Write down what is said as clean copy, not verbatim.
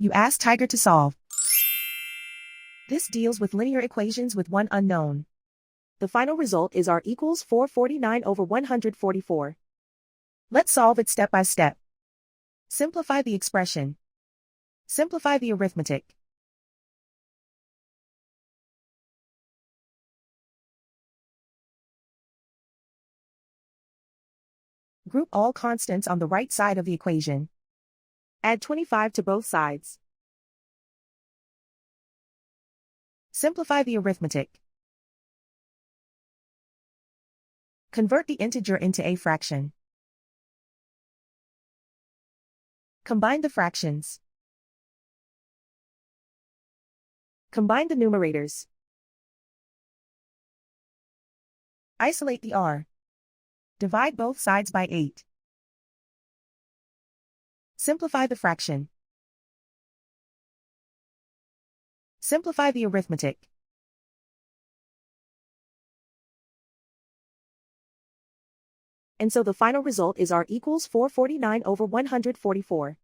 You ask Tiger to solve. This deals with linear equations with one unknown. The final result is r equals 449 over 144. Let's solve it step by step. Simplify the expression. Simplify the arithmetic. Group all constants on the right side of the equation. Add 25 to both sides. Simplify the arithmetic. Convert the integer into a fraction. Combine the fractions. Combine the numerators. Isolate the r. Divide both sides by 8. Simplify the fraction. Simplify the arithmetic. And so the final result is r equals 449 over 144.